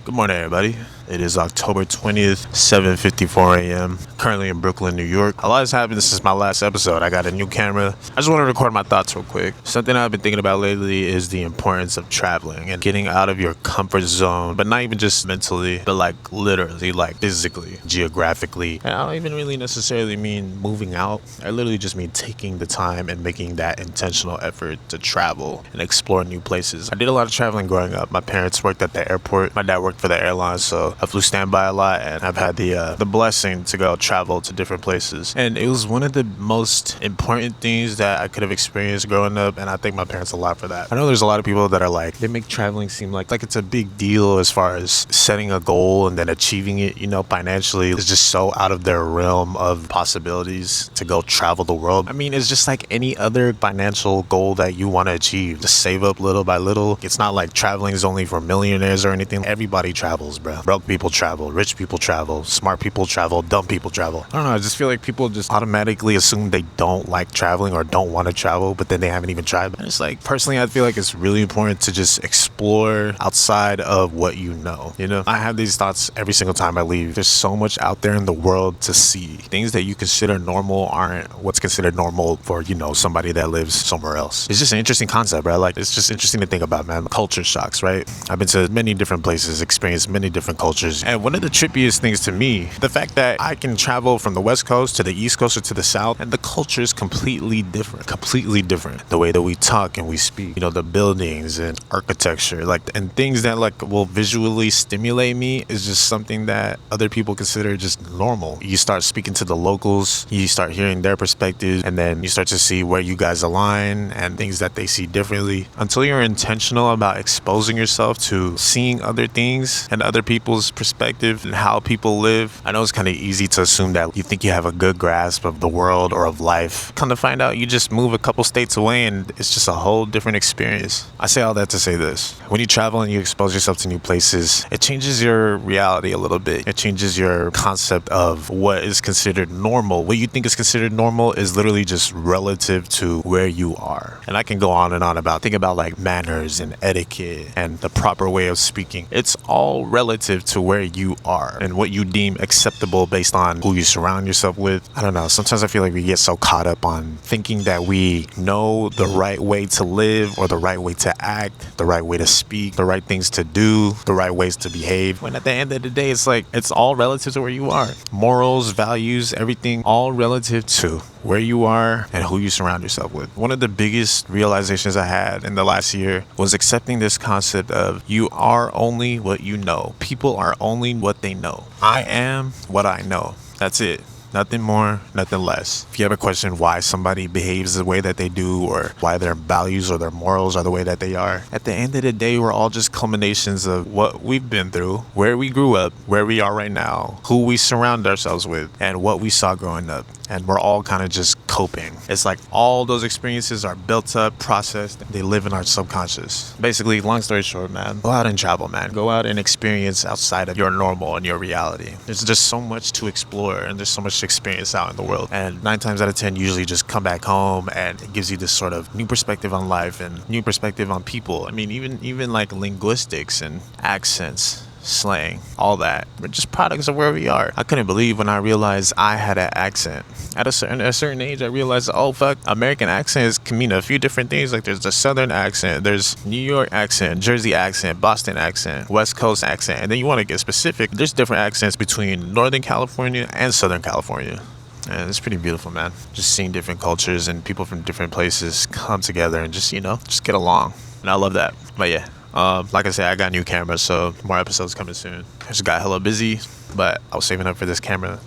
Good morning, everybody. It is October 20th, 7:54 a.m. Currently in Brooklyn, New York. A lot has happened. This is my last episode. I got a new camera. I just want to record my thoughts real quick. Something I've been thinking about lately is the importance of traveling and getting out of your comfort zone, but not even just mentally, but like literally, like physically, geographically. And I don't even really necessarily mean moving out. I literally just mean taking the time and making that intentional effort to travel and explore new places. I did a lot of traveling growing up. My parents worked at the airport. My dad worked for the airline, so I flew standby a lot, and I've had the blessing to go travel to different places. And it was one of the most important things that I could have experienced growing up, and I thank my parents a lot for that. I know there's a lot of people that are like, they make traveling seem like it's a big deal as far as setting a goal and then achieving it, financially. It's just so out of their realm of possibilities to go travel the world. I mean, it's just like any other financial goal that you want to achieve. Just save up little by little. It's not like traveling is only for millionaires or anything. Everybody travels, bro. Broke people travel, rich people travel, smart people travel, dumb people travel. I don't know, I just feel like people just automatically assume they don't like traveling or don't want to travel, but then they haven't even tried. And it's like, personally, I feel like it's really important to just explore outside of what you know. I have these thoughts every single time I leave. There's so much out there in the world to see. Things that you consider normal aren't what's considered normal for, somebody that lives somewhere else. It's just an interesting concept, right? Like, it's just interesting to think about, man. Culture shocks, right? I've been to many different places, experienced many different cultures. And one of the trippiest things to me, the fact that I can travel from the West Coast to the East Coast or to the South, and the culture is completely different. Completely different. The way that we talk and we speak, the buildings and architecture, and things that will visually stimulate me is just something that other people consider just normal. You start speaking to the locals, you start hearing their perspectives, and then you start to see where you guys align and things that they see differently. Until you're intentional about exposing yourself to seeing other things and other people's perspective and how people live, I know it's kind of easy to assume that you think you have a good grasp of the world or of life. Come to find out, you just move a couple states away and it's just a whole different experience. I say all that to say this. When you travel and you expose yourself to new places, it changes your reality a little bit. It changes your concept of what is considered normal. What you think is considered normal is literally just relative to where you are. And I can go on and on about, think about manners and etiquette and the proper way of speaking. It's all relative to where you are and what you deem acceptable based on who you surround yourself with. I don't know. Sometimes I feel like we get so caught up on thinking that we know the right way to live or the right way to act, the right way to speak, the right things to do, the right ways to behave. When at the end of the day, it's all relative to where you are. Morals, values, everything, all relative to where you are and who you surround yourself with. One of the biggest realizations I had in the last year was accepting this concept of you are only what you know. People are only what they know. I am what I know. That's it. Nothing more, nothing less. If you ever question why somebody behaves the way that they do or why their values or their morals are the way that they are, at the end of the day, we're all just culminations of what we've been through, where we grew up, where we are right now, who we surround ourselves with, and what we saw growing up. And we're all kind of just coping. It's like all those experiences are built up, processed, they live in our subconscious. Basically, long story short, man, go out and travel, man. Go out and experience outside of your normal and your reality. There's just so much to explore and there's so much to experience out in the world. And 9 times out of 10, usually just come back home and it gives you this sort of new perspective on life and new perspective on people. I mean, even linguistics and accents, slang, all that. We're just products of where we are. I couldn't believe when I realized I had an accent. At a certain age, I realized, oh fuck, American accents can mean a few different things. Like there's the Southern accent, there's New York accent, Jersey accent, Boston accent, West Coast accent, and then you want to get specific. There's different accents between Northern California and Southern California. And it's pretty beautiful, man. Just seeing different cultures and people from different places come together and just get along. And I love that. But yeah. Like I said, I got a new camera, so more episodes coming soon. I just got hella busy, but I was saving up for this camera,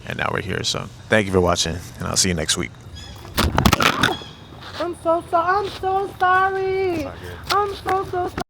and now we're here. So thank you for watching, and I'll see you next week. I'm so sorry. I'm so sorry. I'm so sorry.